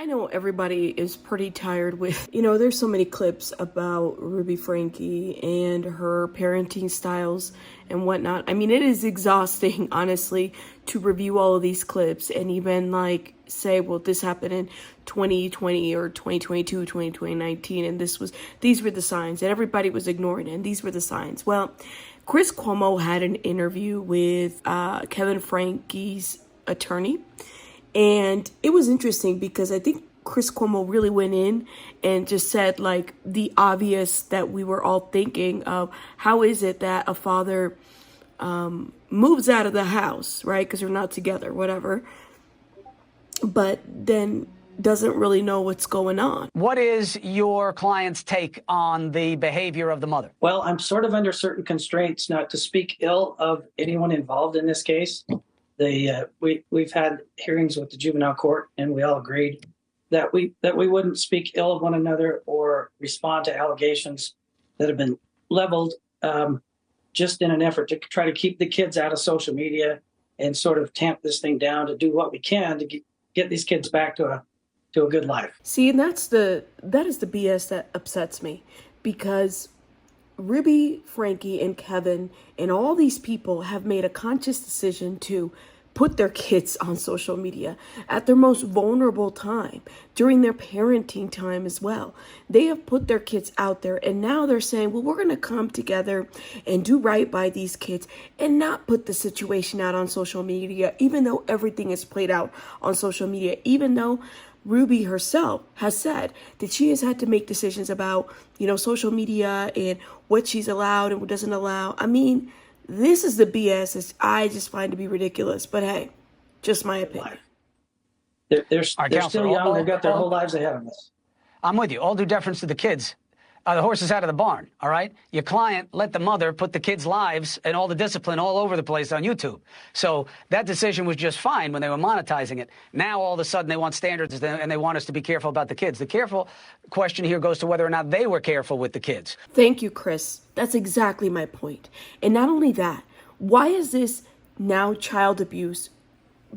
I know everybody is pretty tired with, there's so many clips about Ruby Franke and her parenting styles and whatnot. I mean, it is exhausting, honestly, to review all of these clips and even say, well, this happened in 2020 or 2022, 2019, and these were the signs, and everybody was ignoring it, and these were the signs. Well, Chris Cuomo had an interview with Kevin Franke's attorney. And it was interesting because I think Chris Cuomo really went in and just said the obvious that we were all thinking of. How is it that a father moves out of the house, right? Because they're not together, whatever. But then doesn't really know what's going on. What is your client's take on the behavior of the mother? Well, I'm sort of under certain constraints not to speak ill of anyone involved in this case. We've had hearings with the juvenile court, and we all agreed that we wouldn't speak ill of one another or respond to allegations that have been leveled, just in an effort to try to keep the kids out of social media and sort of tamp this thing down to do what we can to get these kids back to a good life. See, and that is the BS that upsets me, because Ruby Franke and Kevin and all these people have made a conscious decision to put their kids on social media at their most vulnerable time, during their parenting time as well. They have put their kids out there, and now they're saying, well, we're going to come together and do right by these kids and not put the situation out on social media, even though everything is played out on social media, even though Ruby herself has said that she has had to make decisions about, social media and what she's allowed and what doesn't allow. I mean, this is the BS that I just find to be ridiculous. But hey, just my opinion. They're still young. They've got their whole lives ahead of us. I'm with you. All due deference to the kids. The horse is out of the barn, all right? Your client let the mother put the kids' lives and all the discipline all over the place on YouTube. So that decision was just fine when they were monetizing it. Now, all of a sudden, they want standards and they want us to be careful about the kids. The careful question here goes to whether or not they were careful with the kids. Thank you, Chris. That's exactly my point. And not only that, why is this now child abuse?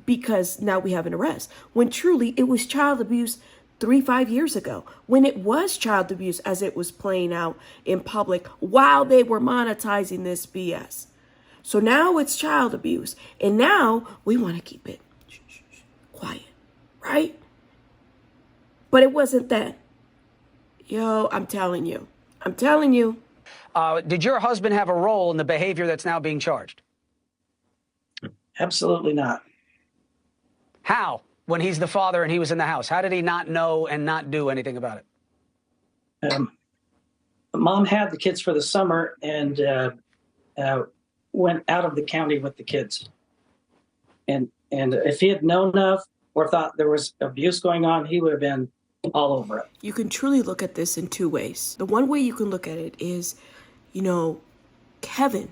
Because now we have an arrest, when truly it was child abuse 3-5 years ago, when it was child abuse as it was playing out in public while they were monetizing this BS. So now it's child abuse, and now we want to keep it quiet, right? But it wasn't then. Yo, I'm telling you. Did your husband have a role in the behavior that's now being charged? Absolutely not. How? When he's the father and he was in the house, how did he not know and not do anything about it? Mom had the kids for the summer and went out of the county with the kids. And if he had known of or thought there was abuse going on, he would have been all over it. You can truly look at this in two ways. The one way you can look at it is, Kevin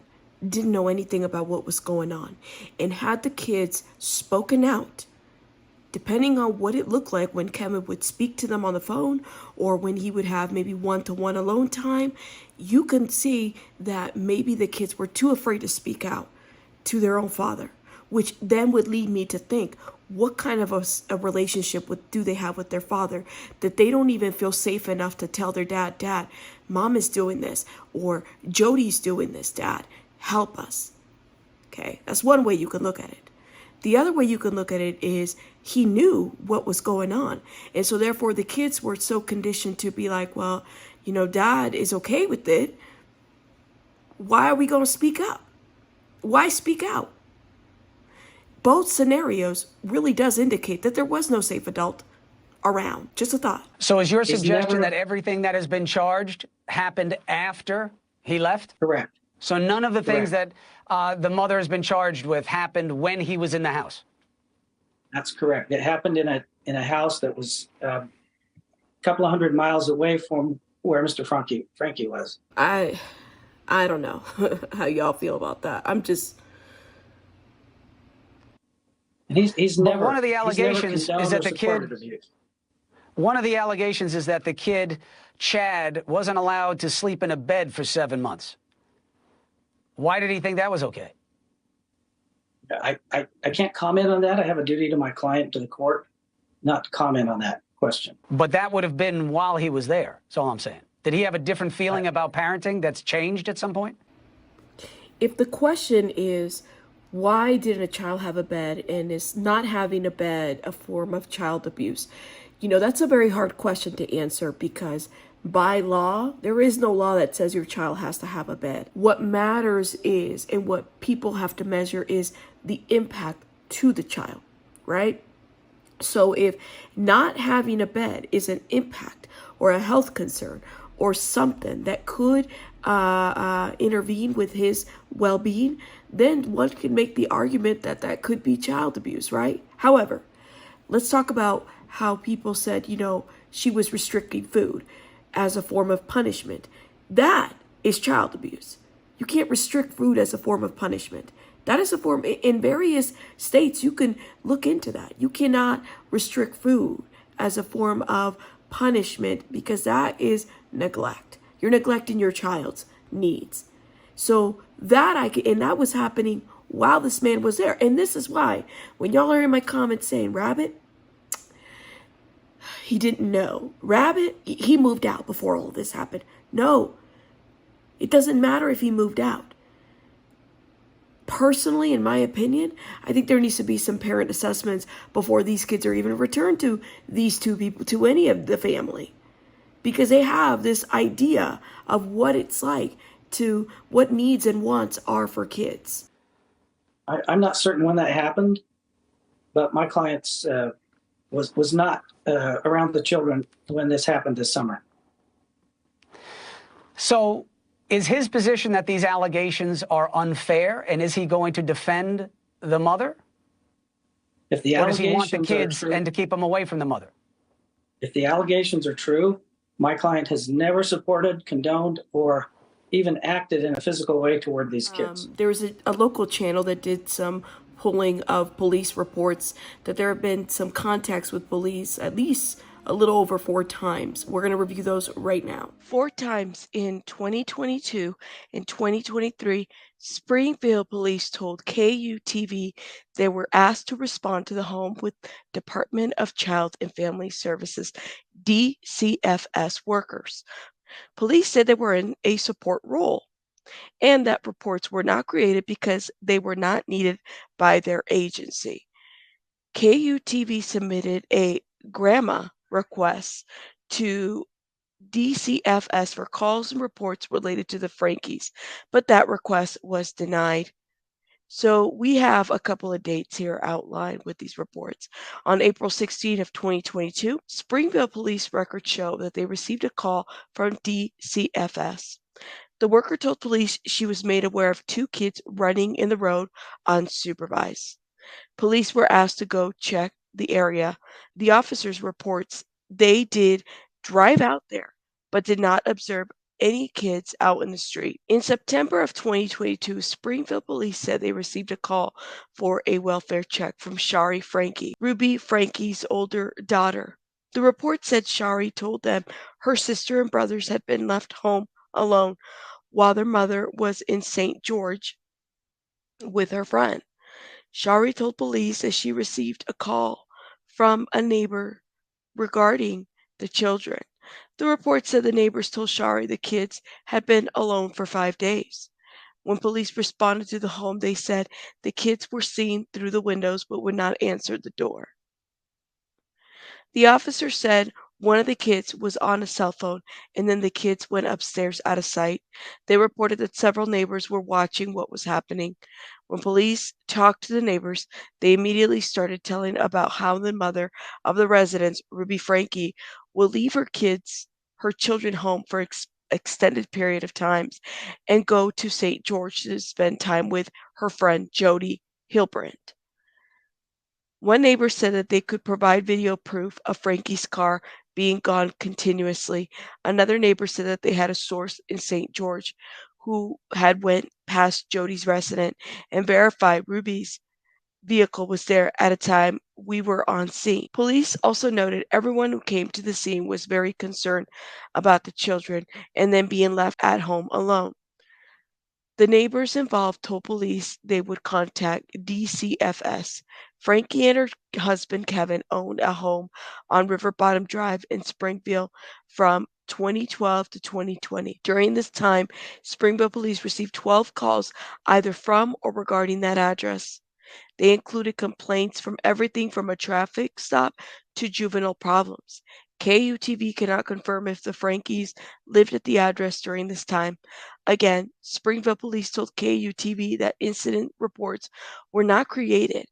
didn't know anything about what was going on. And had the kids spoken out, depending on what it looked like when Kevin would speak to them on the phone or when he would have maybe one-to-one alone time, you can see that maybe the kids were too afraid to speak out to their own father, which then would lead me to think, what kind of a relationship do they have with their father that they don't even feel safe enough to tell their dad, Dad, Mom is doing this, or Jodi's doing this, Dad, help us. Okay, that's one way you can look at it. The other way you can look at it is he knew what was going on. And so therefore the kids were so conditioned to be like, well, Dad is okay with it. Why are we going to speak up? Why speak out? Both scenarios really does indicate that there was no safe adult around. Just a thought. So is your suggestion that everything that has been charged happened after he left? Correct. So none of the things that the mother has been charged with happened when he was in the house? That's correct. It happened in a house that was a couple of 100 miles away from where Mr. Franke was. I don't know how y'all feel about that. I'm just... He's never... One of the allegations is that the kid... One of the allegations is that the kid, Chad, wasn't allowed to sleep in a bed for 7 months. Why did he think that was okay? I can't comment on that. I have a duty to my client, to the court, not to comment on that. question. But that would have been while he was there. That's all I'm saying. Did he have a different feeling about parenting that's changed at some point? If the question is, why didn't a child have a bed, and is not having a bed a form of child abuse? That's a very hard question to answer, because by law, there is no law that says your child has to have a bed. What matters is, and what people have to measure is, the impact to the child, right? So if not having a bed is an impact or a health concern or something that could intervene with his well-being, then one can make the argument that that could be child abuse, right? However, let's talk about how people said, she was restricting food as a form of punishment. That is child abuse. You can't restrict food as a form of punishment. That is a form, in various states, you can look into that. You cannot restrict food as a form of punishment, because that is neglect. You're neglecting your child's needs. So that and that was happening while this man was there. And this is why, when y'all are in my comments saying, Rabbit, he didn't know. Rabbit, he moved out before all of this happened. No, it doesn't matter if he moved out. Personally, in my opinion, I think there needs to be some parent assessments before these kids are even returned to these two people, to any of the family, because they have this idea of what it's like, to what needs and wants are for kids. I'm not certain when that happened, but my clients was not around the children when this happened this summer. So is his position that these allegations are unfair, and is he going to defend the mother? If the or does he want the allegations kids are true, and to keep them away from the mother? if the allegations are true, my client has never supported, condoned, or even acted in a physical way toward these kids. There was a local channel that did some pulling of police reports that there have been some contacts with police at least a little over 4 times. We're going to review those right now. 4 times in 2022 and 2023, Springville Police told KUTV they were asked to respond to the home with Department of Child and Family Services DCFS workers. Police said they were in a support role, and that reports were not created because they were not needed by their agency. KUTV submitted a GRAMA request to DCFS for calls and reports related to the Frankies, but that request was denied. So we have a couple of dates here outlined with these reports. On April 16 of 2022, Springville police records show that they received a call from DCFS. The worker told police she was made aware of 2 kids running in the road unsupervised. Police were asked to go check the area. The officers reports they did drive out there, but did not observe any kids out in the street. In September of 2022, Springville police said they received a call for a welfare check from Shari Franke, Ruby Franke's older daughter. The report said Shari told them her sister and brothers had been left home alone while their mother was in St. George with her friend. Shari told police that she received a call from a neighbor regarding the children. The report said the neighbors told Shari the kids had been alone for 5 days. When police responded to the home, they said the kids were seen through the windows but would not answer the door. The officer said one of the kids was on a cell phone, and then the kids went upstairs out of sight. They reported that several neighbors were watching what was happening. When police talked to the neighbors, they immediately started telling about how the mother of the residents, Ruby Franke, will leave her children home for extended period of times and go to St. George to spend time with her friend Jodi Hildebrandt. One neighbor said that they could provide video proof of Frankie's car being gone continuously. Another neighbor said that they had a source in St. George who had went past Jodi's residence and verified Ruby's vehicle was there at a time we were on scene. Police also noted everyone who came to the scene was very concerned about the children and then being left at home alone. The neighbors involved told police they would contact DCFS. Frankie and her husband Kevin owned a home on River Bottom Drive in Springville from 2012 to 2020. During this time, Springville police received 12 calls either from or regarding that address. They included complaints from everything from a traffic stop to juvenile problems. KUTV cannot confirm if the Frankies lived at the address during this time. Again, Springville police told KUTV that incident reports were not created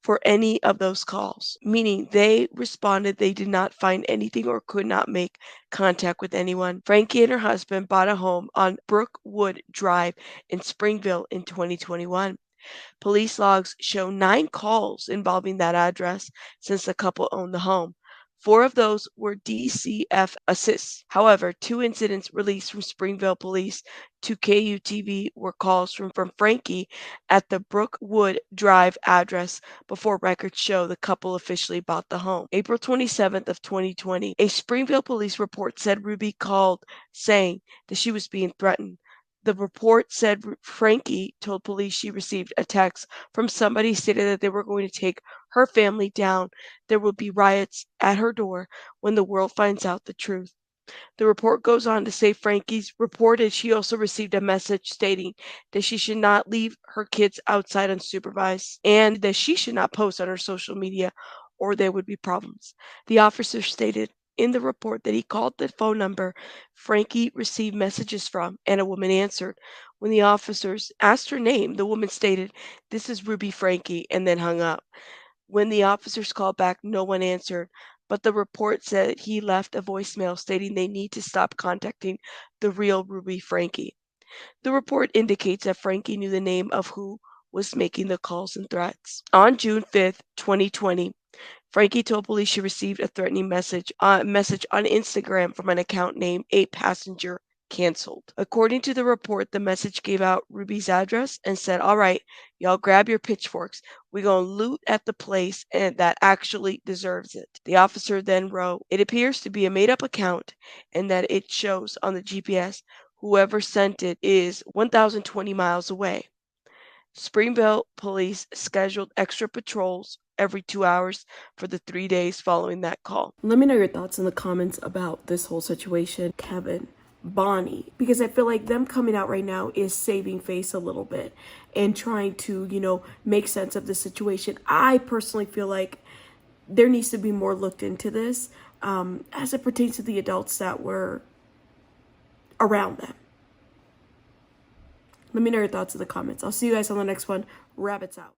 for any of those calls, meaning they responded they did not find anything or could not make contact with anyone. Frankie and her husband bought a home on Brookwood Drive in Springville in 2021. Police logs show 9 calls involving that address since the couple owned the home. 4 of those were DCF assists. However, 2 incidents released from Springville police to KUTV were calls from Frankie at the Brookwood Drive address before records show the couple officially bought the home. April 27th of 2020, a Springville police report said Ruby called saying that she was being threatened. The report said Frankie told police she received a text from somebody stated that they were going to take her family down. There will be riots at her door when the world finds out the truth. The report goes on to say Frankie's reported she also received a message stating that she should not leave her kids outside unsupervised and that she should not post on her social media or there would be problems. The officer stated in the report that he called the phone number Frankie received messages from and a woman answered. When the officers asked her name, the woman stated, "This is Ruby Franke," and then hung up. When the officers called back, no one answered, but the report said he left a voicemail stating they need to stop contacting the real Ruby Franke. The report indicates that Frankie knew the name of who was making the calls and threats. On June 5th, 2020, Frankie told police she received a threatening message on Instagram from an account named 8Passenger Canceled. According to the report, the message gave out Ruby's address and said, "All right, y'all grab your pitchforks. We're going to loot at the place and that actually deserves it." The officer then wrote, "It appears to be a made up account and that it shows on the GPS whoever sent it is 1,020 miles away." Springville police scheduled extra patrols every 2 hours for the 3 days following that call. Let me know your thoughts in the comments about this whole situation. Kevin, Bonnie, because I feel like them coming out right now is saving face a little bit and trying to, make sense of the situation. I personally feel like there needs to be more looked into this as it pertains to the adults that were around them. Let me know your thoughts in the comments. I'll see you guys on the next one. Rabbits out.